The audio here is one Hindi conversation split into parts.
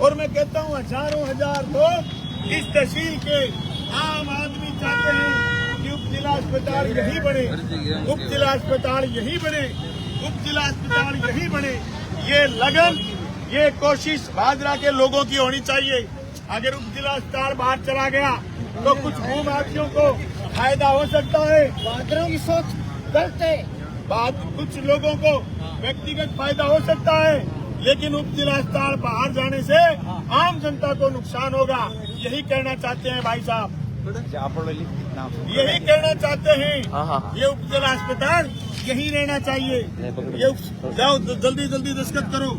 और मैं कहता हूँ हजारों हजार लोग इस तहसील के आम आदमी चाहते हैं कि उप जिला अस्पताल यही बने, उप जिला अस्पताल यही बने, उप जिला अस्पताल यही बने। ये लगन, ये कोशिश भादरा के लोगों की होनी चाहिए। अगर उप जिला अस्पताल बाहर चला गया तो कुछ भूमाफियों को फायदा हो सकता है। भादरों की सोच गलत है। कुछ लोगों को व्यक्तिगत फायदा हो सकता है, लेकिन उप जिला अस्पताल बाहर जाने से आम जनता को नुकसान होगा। यही कहना चाहते हैं भाई साहब, यही कहना चाहते हैं। ये उप जिला अस्पताल यही रहना चाहिए। ये जाओ जल्दी जल्दी दस्तखत करो।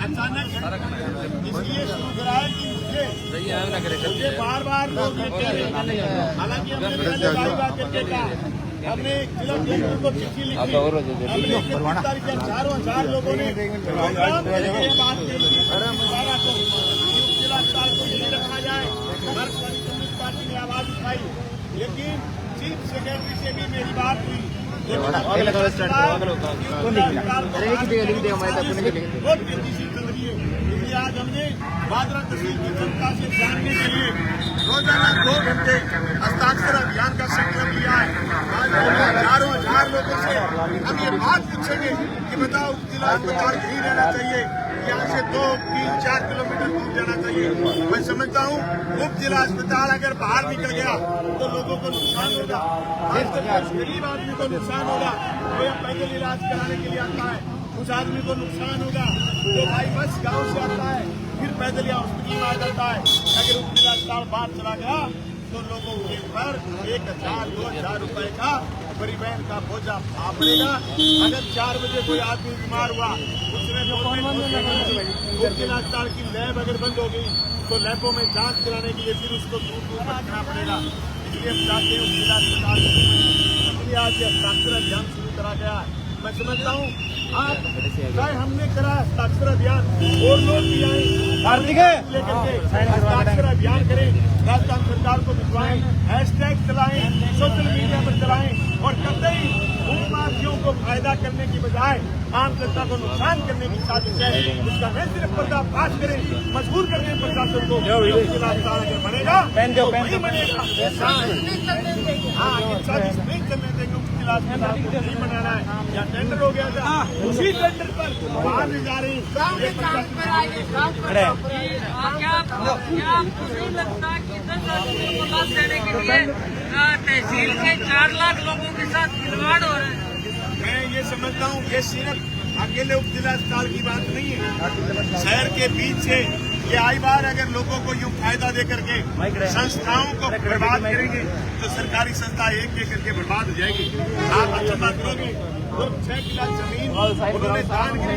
अचानक इसलिए शुरू कराया कि मुझे बार बार लोग ये कह रहे हैं, हालांकि हमने पहले बात करके कहा, हमने जिला कलेक्टर को चिट्ठी लिखी, हमने 31 तारीख के हजारों हजार लोगों ने प्रोग्राम करके बात की जिला अस्पताल को यही रखा जाए। मार्क्सवादी कम्युनिस्ट पार्टी ने आवाज उठाई, लेकिन चीफ सेक्रेटरी से भी मेरी बात हुई। बहुत तेजी से चल रही है। इसलिए आज हमने भादरा तहसील की जनता से जानने के लिए रोजाना 2 घंटे हस्ताक्षर अभियान का संकल्प लिया है। आज हजारों हजार लोगों से हम ये बात पूछेंगे कि बताओ जिला अस्पताल यही रहना चाहिए, यहाँ से 2, 3, 4 किलोमीटर दूर जाना चाहिए। मैं समझता हूँ उप जिला अस्पताल अगर बाहर निकल गया तो लोगों को नुकसान होगा, खासकर गरीब आदमी को नुकसान होगा। वो पैदल इलाज कराने के लिए आता है, उस आदमी को नुकसान होगा। तो भाई बस गाँव से आता है, फिर पैदल या हॉस्पिटल में आ जाता है। अगर उप जिला अस्पताल बाहर चला गया तो लोगों के ऊपर 1000, 2000 रुपए का परिवहन का बोझा आ पड़ेगा। अगर 4 बजे कोई आदमी बीमार हुआ, उसने उप जिला अस्पताल की लैब अगर बंद हो गई तो लैबों में जांच कराने के लिए फिर उसको दूर दूर रखना पड़ेगा। इसलिए हम चाहते हैं उप जिला अस्पताल, इसलिए आज ये हस्ताक्षर अभियान शुरू करा गया है। मैं समझता हूँ आप चाहे हमने करा हस्ताक्षर अभियान और लोग भी आए लेकर के हस्ताक्षर अभियान करें, राजस्थान सरकार को भिजवाएं, हैशटैग चलाएं, सोशल मीडिया पर चलाएं और कतई भूमाफियों को फायदा करने की बजाय आम जनता को नुकसान करने की साजिश है। उसका न सिर्फ पर्दाफाश करें, मजबूर कर दें प्रशासन को। जिला अस्पताल अगर बनेगा तो वही बनेगा। हाँ, ये साजिश नहीं करने देंगे। जिला अस्पताल को नहीं बनाना है। या टेंडर हो गया था, उसी टेंडर पर बाहर भी जा रही क्या आपको नहीं लगता कि 10 आदमी को लाभ देने के लिए तहसील के 4 लाख लोगों के साथ खिलवाड़ हो रहा है? मैं ये समझता हूँ ये सिर्फ अकेले उप जिला अस्पताल की बात नहीं है। शहर के बीच से ये आई बार अगर लोगों को यूँ फायदा दे करके संस्थाओं को बर्बाद करेंगे तो सरकारी संस्था एक एक करके बर्बाद हो जाएगी। आप अच्छा बात करोगे। लोग 6 किला जमीन उन्होंने दान की है,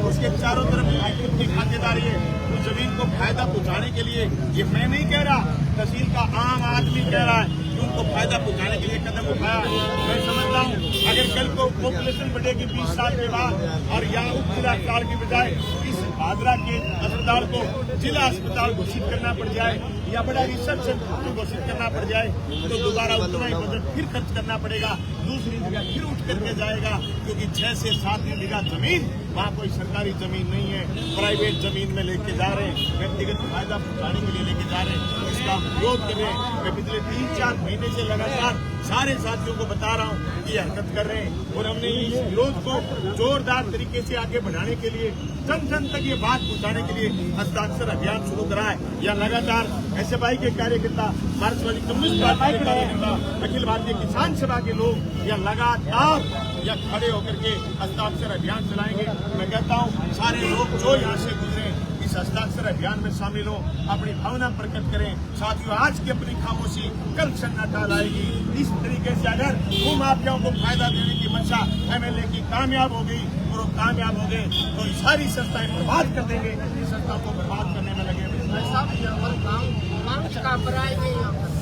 उसके चारों तरफ उनकी खातेदारी है। उस जमीन को फायदा पहुंचाने के लिए, ये मैं नहीं कह रहा, तहसील का आम आदमी कह रहा है कि उनको फायदा पहुंचाने के लिए कदम उठाया। मैं समझता हूँ अगर कल को पॉपुलेशन बढ़ेगी 20 साल के बाद और यहाँ उप जिला अस्पताल की बजाय इस भादरा के अस्पताल को जिला अस्पताल घोषित करना पड़ जाए या बड़ा रिसर्च सेंटर घोषित करना पड़ जाए तो दोबारा उतना ही बजट फिर खर्च करना पड़ेगा, दूसरी जगह फिर उठ करके जाएगा। क्योंकि 6 से 7 बीघा जमीन वहाँ कोई सरकारी जमीन नहीं है, प्राइवेट जमीन में लेके जा रहे हैं, व्यक्तिगत फायदा पहुँचाने के लिए लेके जा रहे हैं। इसका विरोध कर रहे हैं। मैं पिछले 3-4 महीने से लगातार सारे साथियों को बता रहा हूँ कि हरकत कर रहे हैं और हमने इस विरोध को जोरदार तरीके से आगे बढ़ाने के लिए, जन जन तक ये बात पहुँचाने के लिए हस्ताक्षर अभियान शुरू करा है। या लगातार SFI के कार्यकर्ता, मार्क्सवादी कम्युनिस्ट पार्टी के कार्यकर्ता, अखिल भारतीय किसान सभा के लोग या लगातार या खड़े होकर के हस्ताक्षर अभियान चलाएंगे। मैं कहता हूँ सारे लोग जो यहाँ से गुजरे इस हस्ताक्षर अभियान में शामिल हो, अपनी भावना प्रकट करें। साथियों, आज की अपनी खामोशी कल सन्नाटा लाएगी। इस तरीके से अगर भूमाफियाओं को फायदा देने की मंशा MLA की कामयाब हो गई और वो कामयाब हो गए तो सारी संस्थाएं बर्बाद कर देंगे। इस संस्थाओं को बर्बाद करने में लगे।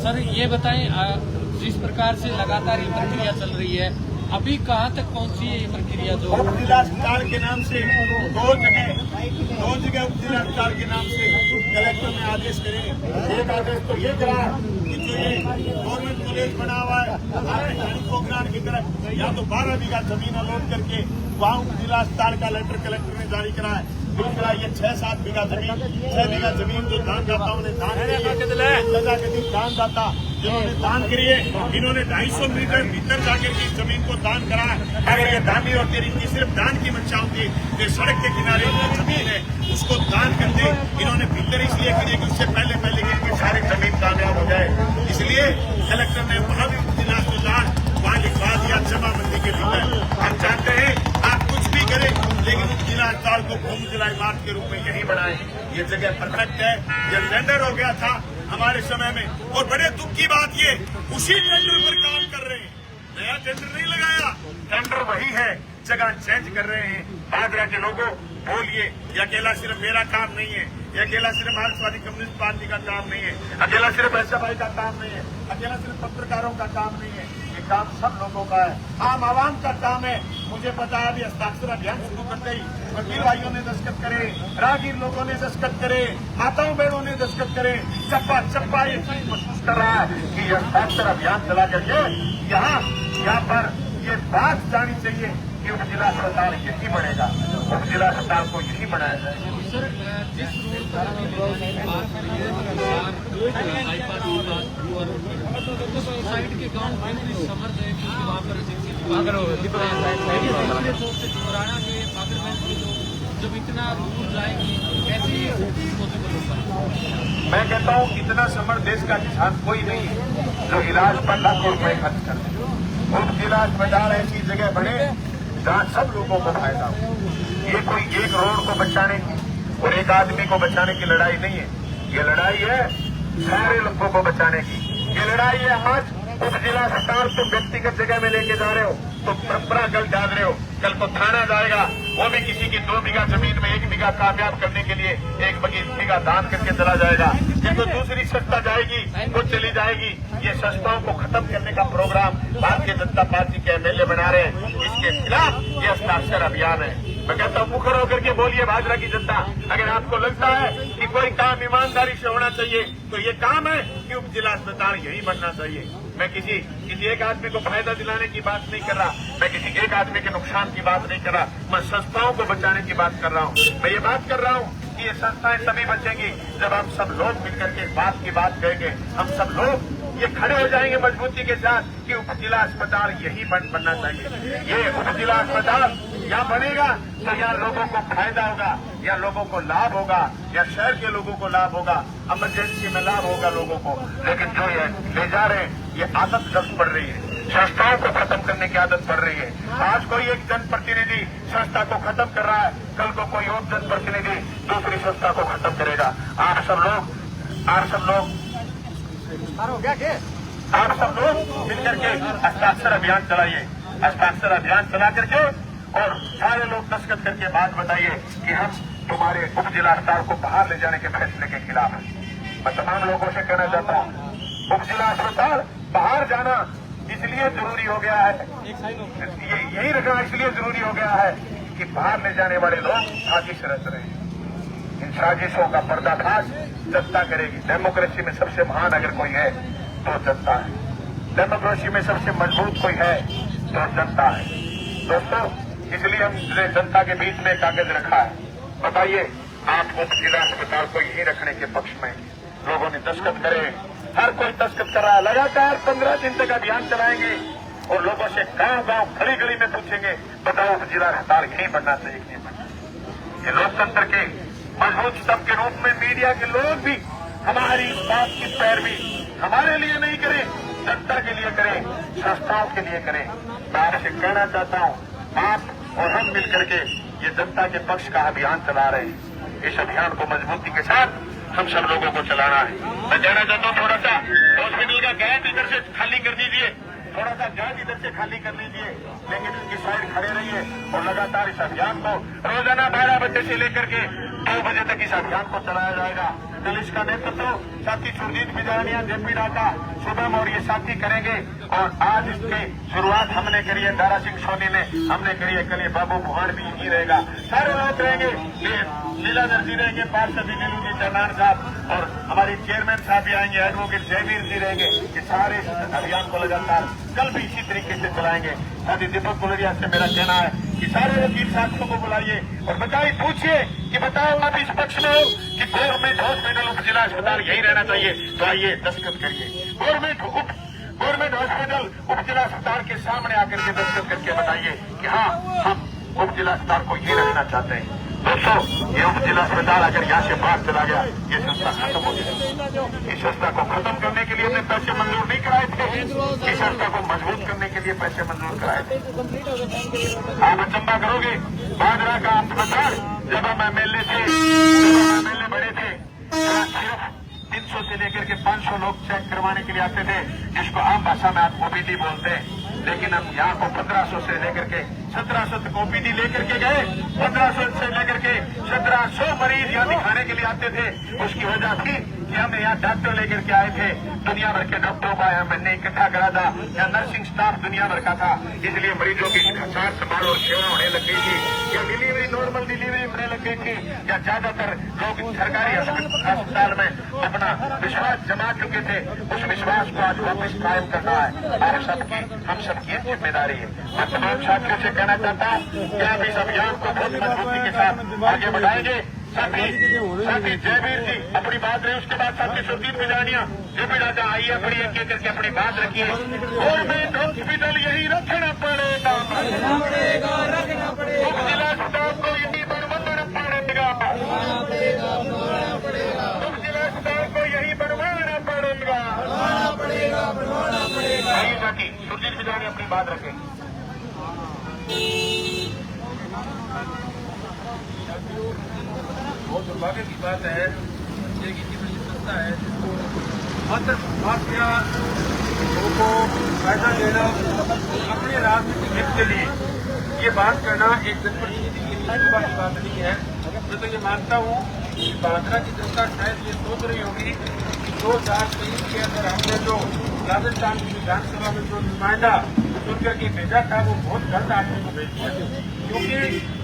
सर ये बताएं, जिस प्रकार से लगातार ये प्रक्रिया चल रही है, अभी कहाँ तक पहुँची है ये प्रक्रिया? जो उप जिला अस्पताल के नाम से 2 जगह उप जिला अस्पताल के नाम से कलेक्टर ने आदेश करे। एक आदेश तो ये करा कि जो ये गवर्नमेंट पैकेज बना हुआ है प्रोग्राम की तरफ, या तो 12 बीघा जमीन अलॉट करके वहाँ जिला अस्पताल का लेटर कलेक्टर ने जारी करा है। दूसरा ये 6-7 बीघा जमीन, 6 बीघा जमीन जो दानदाताओं ने दान करी है, दानदाता जिन्होंने दान करी है, इन्होंने 250 मीटर भीतर जाकर की जमीन को दान करा है। अगर ये दानी होती इनकी सिर्फ दान की मंशा होती, ये सड़क के किनारे जो जमीन है उसको दान करते। इन्होंने भीतर इसलिए करी कि उससे पहले इनकी सारी जमीन कामयाब हो जाए, इसलिए कलेक्टर ने वहां भी जिला अस्पताल वहां लिखवा दिया जमाबंदी के भीतर। हम चाहते हैं आप कुछ भी करें, लेकिन जिला अस्पताल को भूमि जिला इमारत के रूप में यही बनाए। ये जगह परफेक्ट है। ये टेंडर हो गया था हमारे समय में, और बड़े दुख की बात ये उसी टेंडर पर काम कर रहे हैं, नया टेंडर नहीं लगाया, टेंडर वही है, जगह चेंज कर रहे हैं। बागरा के लोगों बोलिए, ये अकेला सिर्फ मेरा काम नहीं है, ये अकेला सिर्फ मार्क्सवादी कम्युनिस्ट पार्टी का काम नहीं है, अकेला सिर्फ एसएफआई का काम नहीं है, अकेला सिर्फ पत्रकारों का काम नहीं है, ये काम सब लोगों का है, आम आवाम का काम है। मुझे पता है अभी हस्ताक्षर अभियान शुरू करते ही वकील भाइयों ने दस्तखत करे, राहगीर लोगों ने दस्तखत करे, माताओं बहनों ने दस्तखत करे, चप्पा चप्पा ये चीज महसूस कर रहा है कि यह हस्ताक्षर अभियान चला करके यहाँ पर ये बात जानी चाहिए कि उप जिला अस्पताल यही बनेगा, उप जिला अस्पताल को यही बनाया जाएगा। सर, जिस रोड पर बात करिए तो साइड के गांव में समर्थ है क्योंकि वहाँ पर पुराना के पागलगंज के लोग जब इतना दूर जाएंगे कैसे पॉसिबल हो पाए? मैं कहता हूँ इतना समर्थ देश का किसान कोई नहीं है जो इलाज पर लाखों रुपए खर्च कर दे। उप जिला अस्पताल ऐसी जगह बने जहाँ सब लोगों को फायदा हो। ये कोई एक रोड को बचाने की और एक आदमी को बचाने की लड़ाई नहीं है, ये लड़ाई है सारे लोगों को बचाने की। ये लड़ाई है आज उप जिला अस्पताल तुम व्यक्तिगत जगह में लेके जा रहे हो तो परंपरा कल डाल रहे हो, कल को थाना जाएगा, वो भी किसी की 2 बीघा जमीन में 1 बीघा कामयाब करने के लिए 1 बीघा दान करके चला जाएगा। जिनको दूसरी संस्था जाएगी वो चली जाएगी। ये संस्थाओं को खत्म करने का प्रोग्राम भारतीय जनता पार्टी के एमएलए बना रहे हैं, इसके खिलाफ ये हस्ताक्षर अभियान है। मैं कहता हूँ मुखर होकर के बोलिए भाजपा की जनता, अगर आपको लगता है कि कोई काम ईमानदारी से होना चाहिए तो ये काम है कि उप जिला अस्पताल यही बनना चाहिए। मैं किसी एक आदमी को फायदा दिलाने की बात नहीं कर रहा, मैं किसी एक आदमी के नुकसान की बात नहीं कर रहा, मैं संस्थाओं को बचाने की बात कर रहा हूँ। मैं ये बात कर रहा हूँ कि ये संस्थाएं तभी बचेंगी जब हम सब लोग मिलकर के बात की बात करेंगे, हम सब लोग ये खड़े हो जाएंगे मजबूती के साथ कि उप जिला अस्पताल यही बनना चाहिए। ये उप जिला अस्पताल यहाँ बनेगा तो यहाँ लोगों को फायदा होगा, या लोगों को लाभ होगा, या शहर के लोगों को लाभ होगा, इमरजेंसी में लाभ होगा लोगों को। लेकिन जो ये ले जा रहे हैं ये आदत गलत पड़ रही है, संस्थाओं को खत्म करने की आदत पड़ रही है। आज कोई एक जनप्रतिनिधि संस्था को खत्म कर रहा है, कल को कोई और जनप्रतिनिधि दूसरी संस्था को खत्म करेगा। आप सब लोग मिलकर के हस्ताक्षर अभियान चलाइए, हस्ताक्षर अभियान चला करके और सारे लोग दस्तखत करके बात बताइए कि हम तुम्हारे उप जिला अस्पताल को बाहर ले जाने के फैसले के खिलाफ हैं। मैं तमाम लोगों से कहना चाहता हूँ उप जिला अस्पताल बाहर जाना इसलिए जरूरी हो गया है, यही रखना इसलिए जरूरी हो गया है कि बाहर ले जाने वाले लोग साजिश रच रहे हैं। इन साजिशों का पर्दाफाश जनता करेगी। डेमोक्रेसी में सबसे महान अगर कोई है तो जनता है, डेमोक्रेसी में सबसे मजबूत कोई है तो जनता है। दोस्तों, इसलिए हमने जनता के बीच में कागज रखा है। बताइए, आप उप जिला अस्पताल को यही रखने के पक्ष में लोगों ने दस्तखत करे, हर कोई दस्तखत कर रहा है। लगातार 15 दिन तक अभियान चलाएंगे और लोगों से गांव-गांव गली-गली में पूछेंगे, बताओ उप जिला अस्पताल यही बनना चाहिए कि नहीं बनना। ये लोकतंत्र के मजबूत स्तंभ के रूप में मीडिया के लोग भी हमारी इस बात की पैरवी हमारे लिए नहीं करें, जनता के लिए करें, संस्थाओं के लिए करें। मैं आपसे कहना चाहता हूँ, आप और हम मिलकर के ये जनता के पक्ष का अभियान चला रहे हैं। इस अभियान को मजबूती के साथ हम सब लोगों को चलाना है। मैं कहना चाहता हूँ थोड़ा सा हॉस्पिटल का गैस इधर से खाली कर दीजिए, थोड़ा सा गैस इधर से खाली कर लीजिए, लेकिन इसकी साइड खड़े रहिए और लगातार इस अभियान को रोजाना 12 बजे से लेकर के 2 बजे तक इस अभियान को चलाया जाएगा। दलित का नेतृत्व साथी सुरजीत बिजानिया, जेपी राठा, शुभम और ये साथी करेंगे। और आज इसकी शुरुआत हमने करी है, दारा सिंह सोनी ने हमने करी है। कल ये बाबू भुवन भी यही रहेगा, सारे लोग रहेंगे, लीलाधर जी रहेंगे, पार्षद नीलू जी, चन्नान साहब और हमारी चेयरमैन साहब भी आएंगे, एडवोकेट जयवीर जी रहेंगे। ये सारे अभियान को लगातार कल भी इसी तरीके से चलाएंगे। साथी दीपक गुलरिया से मेरा कहना है कि सारे वकील साथियों को बुलाइए और बताइए, पूछिए कि बताओ आप इस पक्ष में हो कि गवर्नमेंट हॉस्पिटल उप जिला अस्पताल यही रहना चाहिए, तो आइए दस्तखत करिए। गवर्नमेंट हॉस्पिटल उप जिला अस्पताल के सामने आकर के दस्तखत करके बताइए कि हाँ, हम उप जिला अस्पताल को यही रखना चाहते हैं। दोस्तों, ये उप जिला अस्पताल अगर यहाँ से बाहर चला गया, ये संस्था खत्म हो जाएगी। इस संस्था को खत्म करने के लिए हमने पैसे मंजूर नहीं कराए थे, इस संस्था को मजबूत करने के लिए पैसे मंजूर कराए थे। आप अचंबा करोगे, बाजरा का अस्पताल जब हम एमएलए थे, एमएलए बड़े थे, सिर्फ 300 से लेकर के 500 लोग चेक करवाने के लिए आते थे, जिसको आम भाषा में आप ओपीडी बोलते हैं। लेकिन हम यहाँ को 1500 से लेकर के 1700 तक ओपीडी लेकर के गए। 1500 से लेकर के 1700 मरीज यहाँ दिखाने के लिए आते थे। उसकी वजह थी कि हमने यहाँ डॉक्टर लेकर के आए थे, दुनिया भर के डॉक्टरों का हमने इकट्ठा करा था। यहाँ नर्सिंग स्टाफ दुनिया भर का था, इसलिए मरीजों की सार संभाल और सेवा होने लग गई थी। या डिलीवरी नॉर्मल डिलीवरी होने लग गई थी। या ज्यादातर लोग सरकारी अस्पताल में अपना विश्वास जमा चुके थे। उस विश्वास को आज वापस कायम करना है और हम सबकी जिम्मेदारी है। मैं तमाम साथियों से कहना चाहता हूँ कि आप इस अभियान को बहुत मजबूती के साथ आगे बढ़ाएंगे। साथी जयवीर जी अपनी बात रहे, उसके बाद साथी सुरजीत बिजानिया, जेपी राठा, आइए अपनी एक करके अपनी बात रखिए। गवर्नमेंट हॉस्पिटल यही रखना पड़ेगा, उप जिला अस्पताल को यही बनवाना पड़ेगा, उप जिला अस्पताल को यही बनवाना पड़ेगा। आइए साथी सुरजीत बिजानिया अपनी बात रखें। बहुत दुर्भाग्य की बात है, एक इतनी बड़ी संस्था है जिसको मात्र माफिया लोगों को फायदा देना अपने राजनीतिक हित के लिए ये बात करना एक जनप्रतिनिधि के लिए शोभा की बात नहीं है। मैं तो ये मानता हूँ कि भादरा की जनता शायद ये सोच रही होगी कि 2023 के अंदर हमने जो राजस्थान की विधानसभा में जो नुमाइंदा चुन करके भेजा था वो बहुत गलत आदमी को भेज दिया, क्योंकि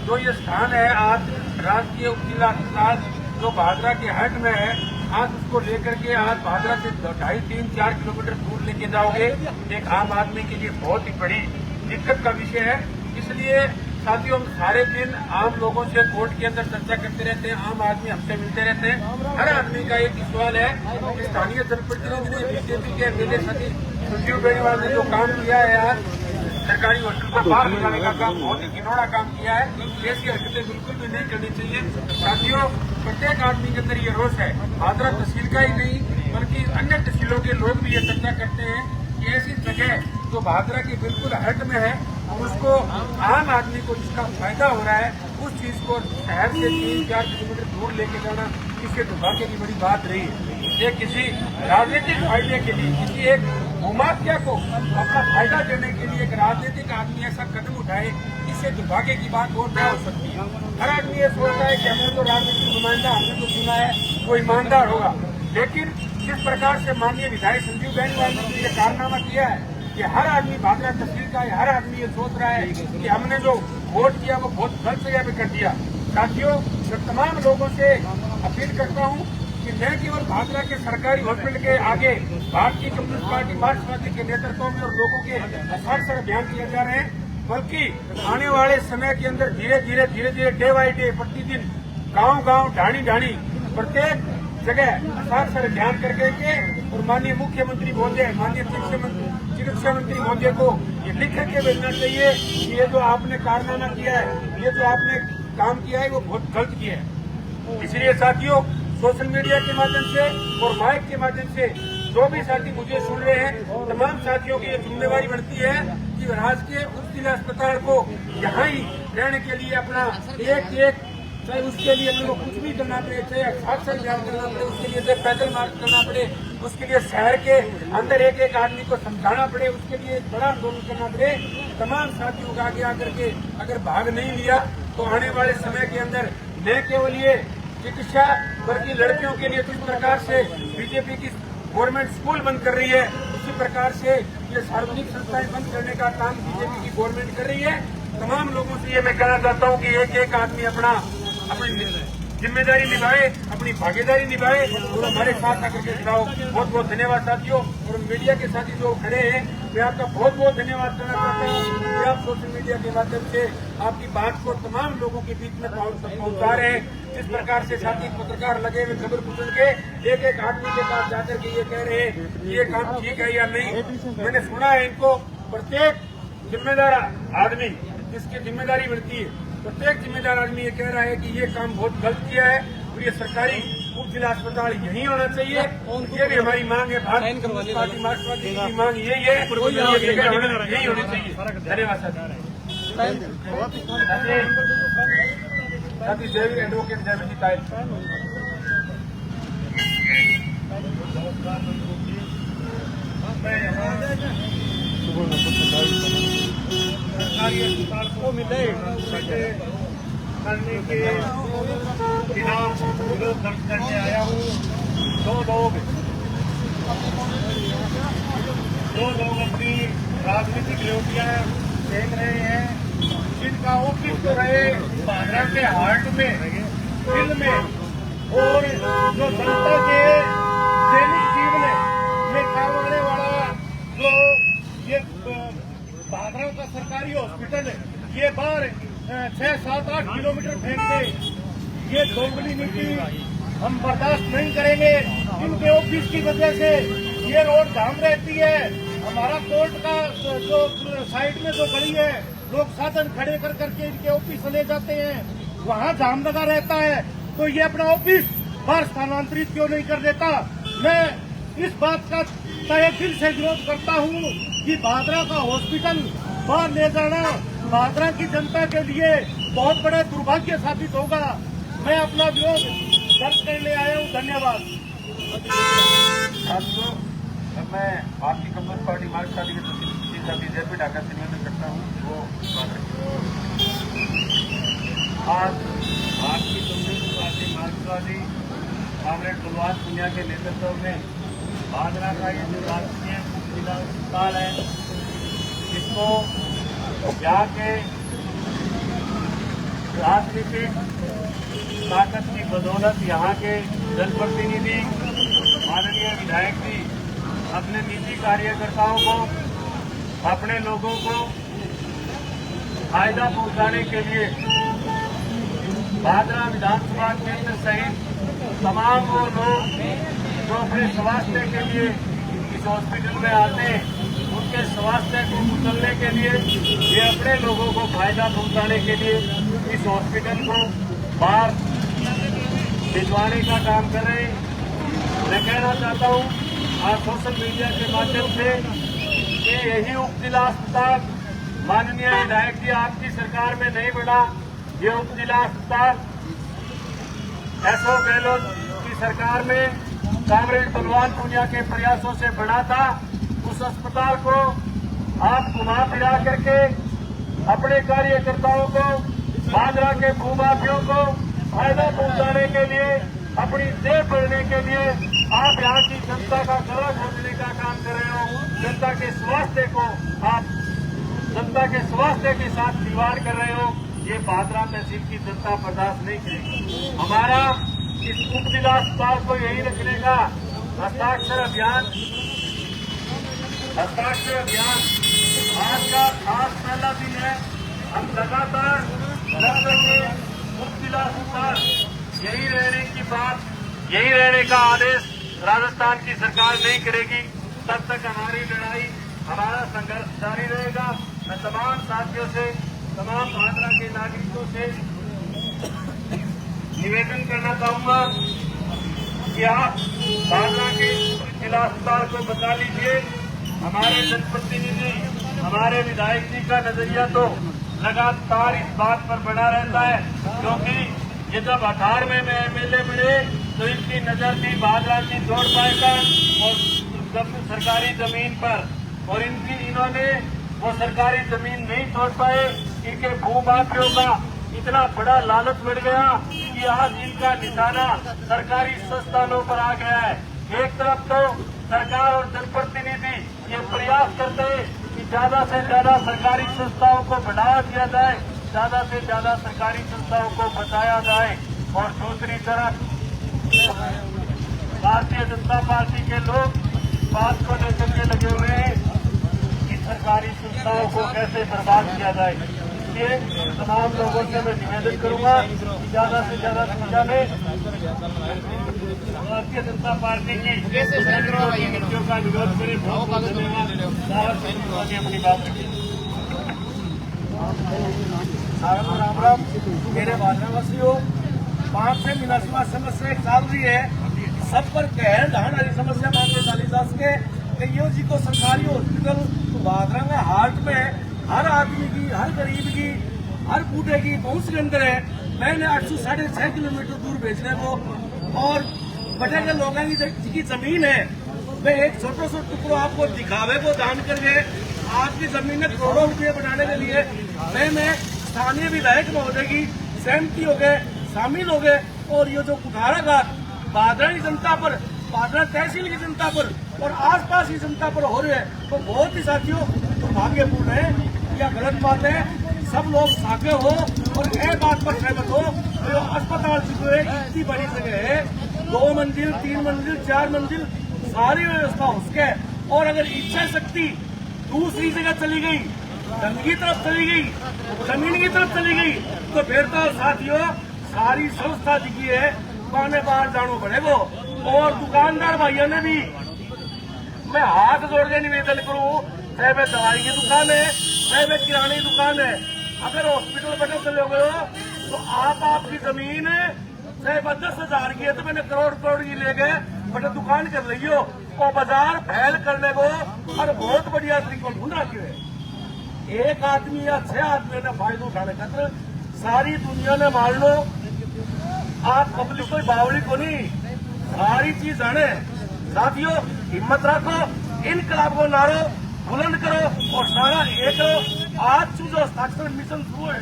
जो ये स्थान है आज राजकीय उप जिला अस्पताल जो भादरा के हट में है, आज उसको लेकर के आज भादरा से 2.5-3-4 किलोमीटर दूर लेके जाओगे, एक आम आदमी के लिए बहुत ही बड़ी दिक्कत का विषय है। इसलिए साथियों, हम सारे दिन आम लोगों से कोर्ट के अंदर चर्चा करते रहते हैं, आम आदमी हमसे मिलते रहते हैं। हर आदमी का एक सवाल है कि स्थानीय जनप्रतिनिधि ने बीजेपी के एमएलए साथी संजीव बेनीवाल ने जो काम किया है आज सरकारी हॉस्पिटल को बाहर निकालने का काम, बहुत ही घिनौना काम किया है। ऐसी हरकतें बिल्कुल भी नहीं करनी चाहिए। साथियों, प्रत्येक आदमी के अंदर ये रोष है, भादरा तहसील का ही नहीं बल्कि अन्य तहसीलों के लोग भी ये चर्चा करते हैं कि ऐसी जगह जो भादरा की बिल्कुल हट में है, उसको आम आदमी को जिसका फायदा हो रहा है उस चीज को शहर से 3-4 किलोमीटर दूर लेके जाना इसके दुर्भाग्य की बड़ी बात रही है। ये किसी राजनीतिक फायदे के लिए, किसी एक भूमाफिया को अपना फायदा देने के लिए एक राजनीतिक आदमी ऐसा कदम उठाए, इससे दुर्भाग्य की बात और क्या हो सकती है। हर आदमी ये सोचता है कि हमने तो राजनीतिक नुमाइंदा हमने तो चुना है, वो ईमानदार होगा। लेकिन जिस प्रकार से माननीय विधायक संजीव बेनीवाल ने ये कारनामा किया है कि हर आदमी भादरा तहसील का हर आदमी ये सोच रहा है कि हमने जो वोट किया वो बहुत गलत जगह पे कर दिया। साथियों, मैं तमाम लोगों से अपील करता हूँ कि न केवल भादरा के सरकारी हॉस्पिटल के आगे भारतीय कम्युनिस्ट पार्टी मार्क्सवादी के नेतृत्व में और लोगों के हस्ताक्षर अभियान किए जा रहे हैं, बल्कि आने वाले समय के अंदर धीरे धीरे डे बाई डे प्रतिदिन गांव ढाणी प्रत्येक जगह हस्ताक्षर अभियान करके और माननीय मुख्यमंत्री महोदय, माननीय चिकित्सा मंत्री महोदय को ये लिख करके भेजना चाहिए कि ये जो आपने कारनामा किया है, ये जो आपने काम किया है वो बहुत गलत किया है। इसलिए साथियों, सोशल मीडिया के माध्यम से और माइक के माध्यम से जो भी साथी मुझे सुन रहे हैं, तमाम साथियों की ये जिम्मेवारी बनती है कि राजकीय उप जिला अस्पताल को यहाँ ही रहने के लिए अपना एक चाहे उसके लिए अपने को कुछ भी करना पड़े, चाहे हस्ताक्षर अभियान करना पड़े, उसके लिए चाहे पैदल मार्च करना पड़े, उसके लिए शहर के अंदर एक आदमी को समझाना पड़े, उसके लिए बड़ा आंदोलन करना पड़े, तमाम साथियों का आगे आकर के अगर भाग नहीं लिया तो आने वाले समय के अंदर न केवल ये चिकित्सा वर्ग की लड़कियों के लिए किस प्रकार से बीजेपी की गवर्नमेंट स्कूल बंद कर रही है, उसी प्रकार से ये सार्वजनिक संस्थाएं बंद करने का काम बीजेपी की गवर्नमेंट कर रही है। तमाम लोगों से ये मैं कहना चाहता हूँ कि एक एक आदमी अपनी जिम्मेदारी निभाए, अपनी भागीदारी निभाए और हमारे साथ आकर के जुड़ाओ। बहुत बहुत धन्यवाद साथियों। और मीडिया के साथी जो खड़े हैं, मैं आपका बहुत बहुत धन्यवाद करना चाहता हूँ कि आप सोशल मीडिया के माध्यम से आपकी बात को तमाम लोगों के बीच में पहुंचा रहे हैं। जिस प्रकार से साथी पत्रकार लगे हुए खबर कुचल के एक एक आदमी के पास जाकर के ये कह रहे हैं ये काम ठीक है या नहीं। मैंने सुना है इनको प्रत्येक जिम्मेदार आदमी जिसकी जिम्मेदारी बनती है, प्रत्येक जिम्मेदार आदमी ये कह रहा है कि ये काम बहुत गलत किया है और ये सरकारी उप जिला अस्पताल यही होना चाहिए। ये भी हमारी मांग है, भारतीय जनता पार्टी मार्क्सवादी की मांग यही है, यही होनी चाहिए। धन्यवाद साथी जय एडवोकेट जय जी तायल। मैं यहाँ सरकारी अस्पताल को मिले करने के खिलाफ विरोध दर्ज करने आया हूँ। दो लोग अपनी राजनीतिक ड्यूटियां देख रहे हैं, जिनका ऑफिस तो रहे भादरा के हार्ट में दिल में, और जो जनता के दैनिक जीवन में काम आने वाला जो ये भादरा का सरकारी हॉस्पिटल है, ये बाहर 6, 7, 8 किलोमीटर फेंक दे, ये दोगली नीति हम बर्दाश्त नहीं करेंगे। इनके ऑफिस की वजह से ये रोड जाम रहती है। हमारा कोर्ट का जो साइड में जो गली है, लोग साधन खड़े कर करके इनके ऑफिस ले जाते हैं, वहाँ जाम लगा रहता है। तो ये अपना ऑफिस बाहर स्थानांतरित क्यों नहीं कर देता। मैं इस बात का तहे दिल से विरोध करता हूँ कि भादरा का हॉस्पिटल बाहर ले जाना भादरा की जनता के लिए बहुत बड़ा दुर्भाग्य साबित होगा। मैं अपना विरोध दर्ज करने आया हूँ। धन्यवाद। मैं भारतीय कम्युनिस्ट पार्टी मार्क्सवादी के बीजेपी ढाका से निवेदन करता हूँ वो आज भारतीय कम्युनिस्ट पार्टी मार्क्सवादी कांग्रेस बलवान पुनिया के नेतृत्व में भादरा का ये जो राष्ट्रीय जिला अस्पताल है, इसको यहाँ के राजनीतिक ताकत की बदौलत यहाँ के जनप्रतिनिधि माननीय विधायक जी अपने निजी कार्यकर्ताओं को, अपने लोगों को फायदा पहुंचाने के लिए भादरा विधानसभा क्षेत्र सहित तमाम वो लोग जो अपने स्वास्थ्य के लिए इस हॉस्पिटल में आते हैं, उनके स्वास्थ्य को कुचलने के लिए, ये अपने लोगों को फायदा पहुंचाने के लिए इस हॉस्पिटल को बाहर भिजवाने का काम कर रहे हैं। मैं कहना चाहता हूँ आज सोशल मीडिया के माध्यम से कि यही उप जिला अस्पताल माननीय विधायक जी आपकी सरकार में नहीं बना। ये उप जिला अस्पताल अशोक गहलोत की सरकार में कांग्रेस बलवान पुनिया के प्रयासों से बना था। उस अस्पताल को आप घुमा फिरा करके अपने कार्यकर्ताओं को, भादरा के भूमाफियों को फायदा पहुंचाने के लिए, अपनी जेब भरने के लिए आप यहाँ की जनता का गला घोटने का काम कर रहे हो। जनता के स्वास्थ्य को आप जनता के स्वास्थ्य के साथ खिलवाड़ कर रहे हो। ये भादरा तहसील की जनता बर्दाश्त नहीं करेगी। हमारा इस उप जिला अस्पताल को यही रखने का हस्ताक्षर अभियान आज का खास पहला दिन है। हम लगातार उप जिला अस्पताल यही रहने का आदेश राजस्थान की सरकार नहीं करेगी, तब तक हमारी लड़ाई, हमारा संघर्ष जारी रहेगा। मैं तमाम साथियों से, तमाम भादरा के नागरिकों से निवेदन करना चाहूंगा कि आप भादरा के जिला अस्पताल को बचा लीजिए। हमारे जनप्रतिनिधि, हमारे विधायक जी का नजरिया तो लगातार इस बात पर बना रहता है, क्योंकि ये जब 18 में एमएलए बने तो इनकी नजर थी भादरा की जोड़ पाएगा और सरकारी जमीन पर, और इन्होंने वो सरकारी जमीन नहीं छोड़ पाए। इनके भूमाफियों का इतना बड़ा लालच बढ़ गया कि कि आज इनका निशाना सरकारी संस्थानों पर आ गया है। एक तरफ तो सरकार और जनप्रतिनिधि ये प्रयास करते हैं कि ज्यादा से ज्यादा सरकारी संस्थाओं को बढ़ावा दिया जाए, ज्यादा से ज्यादा सरकारी संस्थाओं को बचाया जाए, और दूसरी तरफ भारतीय जनता पार्टी के लोग बात को लेकर के लगे हुए हैं कि सरकारी संस्थाओं को कैसे बर्बाद किया जाए। इसलिए तमाम लोगों से मैं निवेदन करूंगा कि ज्यादा से ज्यादा संख्या में भारतीय जनता पार्टी की नीतियों का विरोध करें। बहुत धन्यवाद। अपनी बात रखिए। राम राम मेरे वासियों, 5 से मिनासमा समस्या एक चल रही है। सब पर कहर ढाण वाली समस्या मानते कालिदास के कईयों जी को सरकारी हॉस्पिटल बादरा में हार्ट में हर आदमी की, हर गरीब की, हर बूढ़े की पहुंच के अंदर है। मैंने 806 किलोमीटर दूर भेजने को, और बटे के लोगों की जमीन है, मैं एक छोटा सा टुकड़ा आपको दिखावे को दान करके आपकी जमीन में करोड़ों रुपये बनाने के लिए मैं स्थानीय विधायक महोदय की सहमति हो गए, शामिल हो गए। और ये जो कुठाराघात बादरा की जनता पर, बादरा तहसील की जनता पर और आसपास की जनता पर हो रहे हैं, तो बहुत ही साथियों दुर्भाग्यपूर्ण है या गलत बात है। सब लोग सागे हो और एक बात पर सहमत हो, जो अस्पताल जो है इतनी बड़ी जगह है, 2 मंजिल 3 मंजिल 4 मंजिल सारी व्यवस्था उसके, और अगर इच्छा शक्ति दूसरी जगह चली गई, धन की तरफ चली गई, जमीन की तरफ चली गई, तो फिर तो साथियों सारी संस्था दिखी है, दुकाने बाहर जानो पड़ेगा। और दुकानदार भाइयों ने भी मैं हाथ जोड़ के निवेदन करूं, चाहे वह दवाई की दुकान है, चाहे वह किराने की दुकान है, अगर हॉस्पिटल बने चले गए तो आपकी जमीन चाहे 10,000 की है तो मैंने करोड़ की ले गए, बट दुकान कर लियो और बाजार फैल करने को और बहुत बढ़िया तरीके ढूंढ रखे है। एक आदमी या 6 आदमी ने फायदा उठाने खातर सारी दुनिया ने मान लो, आप पब्लिक कोई बावली को नहीं, सारी चीज जाने। साथियों हिम्मत रखो, इनकलाब को नारो बुलंद करो और सारा एक करो। आज जो हस्ताक्षर मिशन शुरू है,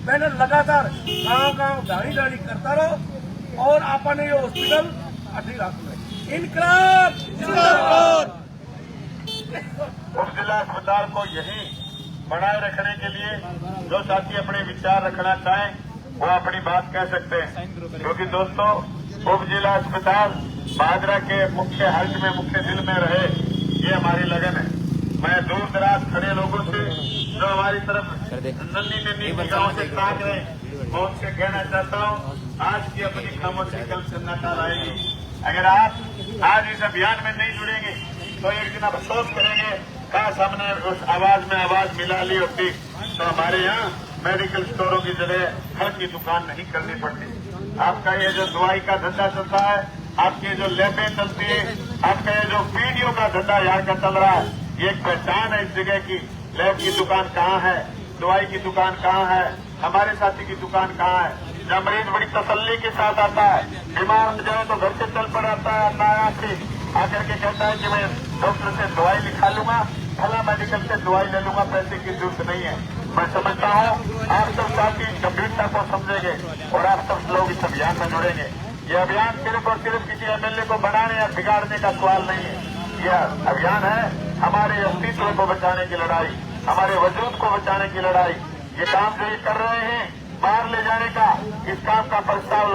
मैंने लगातार गांव गाड़ी करता रहो, और आपने ये हॉस्पिटल अठी रख इनकलाब जिंदाबाद। उप जिला अस्पताल को यही बनाए रखने के लिए जो साथी अपने विचार रखना चाहें वो अपनी बात कह सकते हैं, क्योंकि दोस्तों उप जिला अस्पताल बादरा के मुख्य हल्ट में, मुख्य दिल में रहे, ये हमारी लगन है। मैं दूर दराज खड़े लोगों से जो हमारी तरफ नन्ही निगाहों से ताक रहे, मैं उनसे कहना चाहता हूँ, आज की अपनी खामोशी कल से नकार आएगी। अगर आप आज इस अभियान में नहीं जुड़ेंगे तो एक दिन आप अफसोस करेंगे, काश हमने उस आवाज में आवाज मिला ली होती तो हमारे यहाँ मेडिकल स्टोरों की जगह फल की दुकान नहीं करनी पड़ती। आपका ये जो दवाई का धंधा चलता है, आपकी जो लैबें चलती है, आपका ये जो वीडियो का धंधा यहाँ का चल रहा है, ये एक पहचान है इस जगह की। लैब की दुकान कहाँ है, दवाई की दुकान कहाँ है, हमारे साथी की दुकान कहाँ है। जब मरीज बड़ी तसल्ली के साथ आता है, बीमार हो जाए तो घर से चल पड़ आता है, नया से आकर के कहता है कि मैं डॉक्टर से दवाई लिखा लूंगा, फला मेडिकल से दवाई ले लूंगा, पैसे की जरूरत नहीं है। मैं समझता हूँ आप सब साथी गंभीरता को समझेंगे और आप सब लोग इस अभियान में जुड़ेंगे। ये अभियान सिर्फ और सिर्फ किसी एमएलए को बनाने या बिगाड़ने का सवाल नहीं है। यह अभियान है हमारे अस्तित्व को बचाने की लड़ाई, हमारे वजूद को बचाने की लड़ाई। ये काम जो ये कर रहे हैं बाहर ले जाने का, इस काम का प्रस्ताव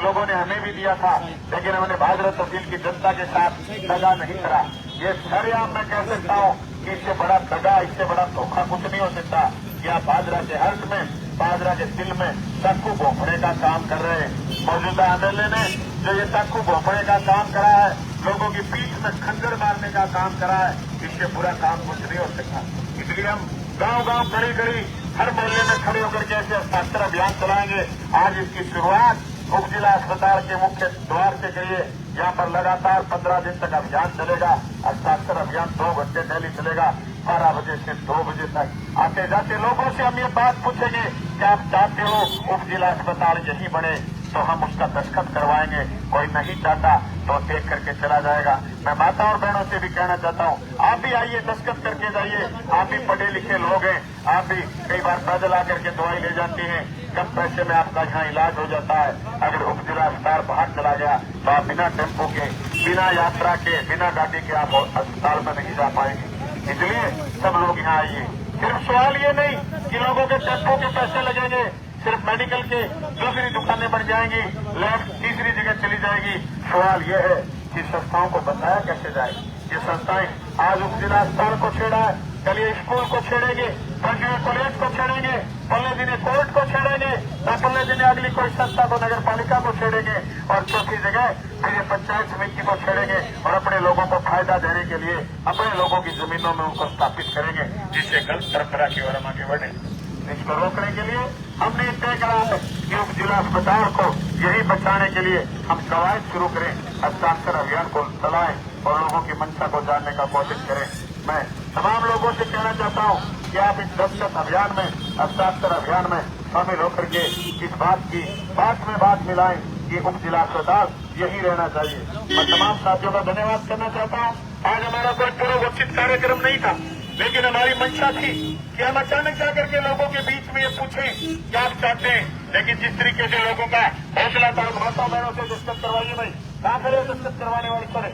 लोगों ने हमें भी दिया था, लेकिन हमने बादरा तहसील की जनता के साथ दगा नहीं करा। ये सरेआम मैं कह सकता हूँ कि इससे बड़ा दगा, इससे बड़ा धोखा कुछ नहीं हो सकता। या बादरा के हर्ष में, बादरा के दिल में चाकू भोंपने का काम कर रहे हैं। मौजूदा एमएलए ने जो ये चाकू भोंपने का काम करा है, लोगों की पीठ में खंजर मारने का काम करा है, इससे बुरा काम कुछ नहीं हो सकता। इसलिए हम गांव गली हर मोहल्ले में खड़े होकर के ऐसे हस्ताक्षर अभियान चलाएंगे। आज इसकी शुरुआत उप जिला अस्पताल के मुख्य द्वार से करिए। यहाँ पर लगातार 15 दिन तक अभियान चलेगा। हस्ताक्षर अभियान 2 घंटे डेली चलेगा, 12 बजे से 2 बजे तक। आते जाते लोगों से हम ये बात पूछेंगे कि आप चाहते हो उप जिला अस्पताल यही बने, तो हम उसका दस्तखत करवाएंगे। कोई नहीं चाहता तो देख करके चला जाएगा। मैं माता और बहनों से भी कहना चाहता हूँ, आप भी आइए, दस्तखत करके जाइए। आप भी पढ़े लिखे लोग हैं, आप भी कई बार पैदल आकर के दवाई ले जाती हैं, कम पैसे में आपका यहाँ इलाज हो जाता है। अगर उप जिला अस्पताल बाहर चला गया तो आप बिना टेम्पो के, बिना यात्रा के, बिना गाड़ी के आप अस्पताल में नहीं जा पाएंगे। इसलिए सब लोग यहाँ आइए। सिर्फ सवाल ये नहीं कि लोगों के टेम्पो के पैसे लगेंगे, सिर्फ मेडिकल के दूसरी दुकानें बन जाएंगी, लैब तीसरी जगह चली जाएगी। सवाल ये है कि संस्थाओं को बताया कैसे जाए। ये संस्थाएं आज उप जिला अस्पताल को छेड़ा है, कल ये स्कूल को छेड़ेंगे, कल कॉलेज को छेड़ेंगे, पहले दिन कोर्ट को छेड़ेंगे, पहले दिन अगली कोई संस्था को, नगर पालिका को छेड़ेंगे, और चौथी जगह फिर ये पंचायत समिति को छेड़ेंगे और अपने लोगों को फायदा देने के लिए अपने लोगों की जमीनों में उनको स्थापित करेंगे, जिससे गलत परंपरा की ओर हम आगे बढ़े। इसको रोकने के लिए हमने तय करा है कि उप जिला अस्पताल को यही बचाने के लिए हम कवायद शुरू करें, हस्ताक्षर अभियान को चलाएं और लोगों की मंशा को जानने का कोशिश करें। मैं तमाम लोगों से कहना चाहता हूं कि आप इस दस्तखत अभियान में, हस्ताक्षर अभियान में शामिल होकर के इस बात में बात मिलाएं कि उप जिला अस्पताल यही रहना चाहिए। मैं तमाम साथियों का धन्यवाद करना चाहता हूं। आज हमारा कोई पूर्व घोषित कार्यक्रम नहीं था, लेकिन हमारी मंशा थी कि हम अचानक जाकर के लोगों के बीच में ये पूछें क्या आप चाहते हैं। लेकिन जिस तरीके से लोगों का हौसला था, माता बहनों से दस्तखत करवाइए। भाई कहाँ खड़े दस्तखत करवाने वाले, खड़े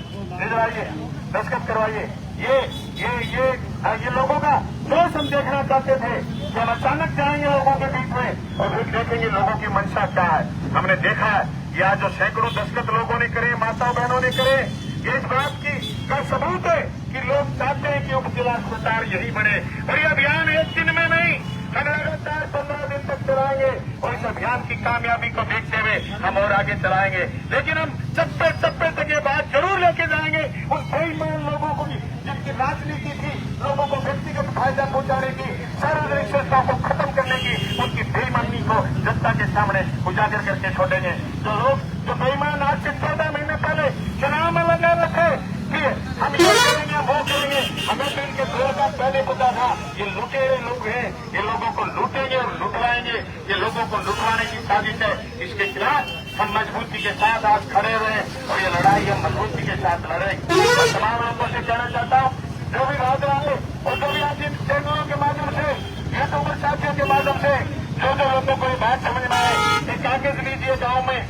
इधर आइए, दस्तखत करवाइए। ये लोगों का जोश हम देखना चाहते थे कि हम अचानक जाएंगे लोगों के बीच में और फिर देखेंगे लोगों की मंशा क्या है। हमने देखा है या जो सैकड़ों दस्तखत लोगों ने करे, माता बहनों ने करे, ये इस बात की का सबूत है कि लोग चाहते हैं कि उप जिला अस्पताल यही बने। और ये अभियान एक दिन में नहीं, हम लगातार 15 दिन तक चलाएंगे और इस अभियान की कामयाबी को देखते हुए हम और आगे चलाएंगे। लेकिन हम चप्पे तक ये बात जरूर लेके जाएंगे उन बेईमान लोगों को भी, जिनकी राजनीति थी लोगों को व्यक्तिगत फायदा पहुंचाने की, सार्वजनिक संस्थाओं को खत्म करने की, उनकी बेईमानी को जनता के सामने उजागर करके छोड़ेंगे। जो लोग जो बेईमान आज से 14 महीने पहले चुनाव में लगा रखे कि हम ये करेंगे, वो करेंगे, हमें तो इनके 2 साल पहले पता था ये लुटेरे लोग हैं, ये लोगों को लूटेंगे और लुटवाएंगे, ये लोगों को लुटवाने की साजिश है। इसके खिलाफ हम मजबूती के साथ आज खड़े हुए और ये लड़ाई हम मजबूती के साथ लड़ेंगे। मैं तमाम लोगों से कहना चाहता हूँ, जो भी भाग रहा है और जो भी आज इन चैनलों के माध्यम से, यूट्यूबर साथियों के माध्यम से जो लोगों को ये बात समझ में आए, एक कागज लीजिए गाँव में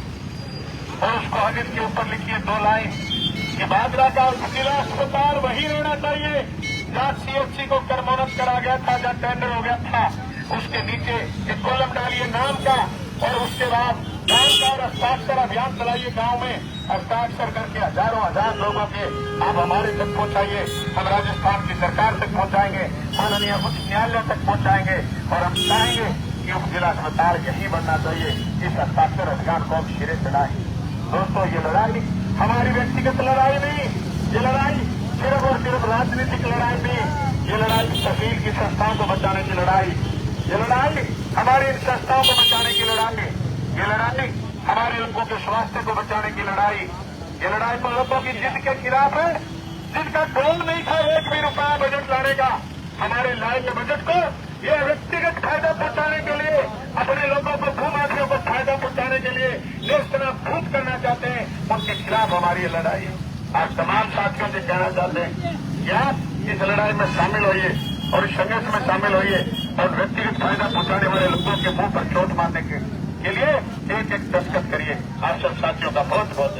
और उस कागज के ऊपर लिखिए 2 लाइन कि बागरा का जिला अस्पताल वही रहना चाहिए जहाँ CHC को कर्मोन्नत करा गया था, जहाँ टेंडर हो गया था। उसके नीचे एक कॉलम डालिए नाम का और उसके बाद नाम का और हस्ताक्षर अभियान चलाइए। गांव में हस्ताक्षर करके हजार लोगों के आप हमारे तक पहुंचाइए। हम राजस्थान की सरकार तक पहुंचाएंगे, माननीय उच्च न्यायालय तक पहुंचाएंगे और हम चाहेंगे कि उप जिला अस्पताल यही बनना चाहिए। इस हस्ताक्षर अभियान को हम सिरे चलाएं। दोस्तों, ये लड़ाई हमारी व्यक्तिगत लड़ाई नहीं, ये लड़ाई सिर्फ और सिर्फ राजनीतिक लड़ाई नहीं, ये लड़ाई तहसील की संस्थाओं को बचाने की लड़ाई, ये लड़ाई हमारी इन संस्थाओं को बचाने की लड़ाई, ये लड़ाई हमारे लोगों के स्वास्थ्य को बचाने की लड़ाई, ये लड़ाई तो लोगों की जिद के खिलाफ है, जिनका गोल नहीं था 1 भी रुपया बजट लाने का। हमारे लाए के बजट को ये व्यक्तिगत फायदा पहुंचाने के लिए, अपने लोगों को, भूमाफियों को फायदा पहुंचाने के लिए नेस्तनाबूद करना चाहते हैं, उनके खिलाफ हमारी ये लड़ाई है। आज तमाम साथियों से कहना चाहते हैं कि आप इस लड़ाई में शामिल होइए और इस संघर्ष में शामिल होइए और व्यक्तिगत फायदा पहुंचाने वाले लोगों के मुंह पर चोट मारने के लिए एक दस्तखत करिए। आप सब साथियों का बहुत बहुत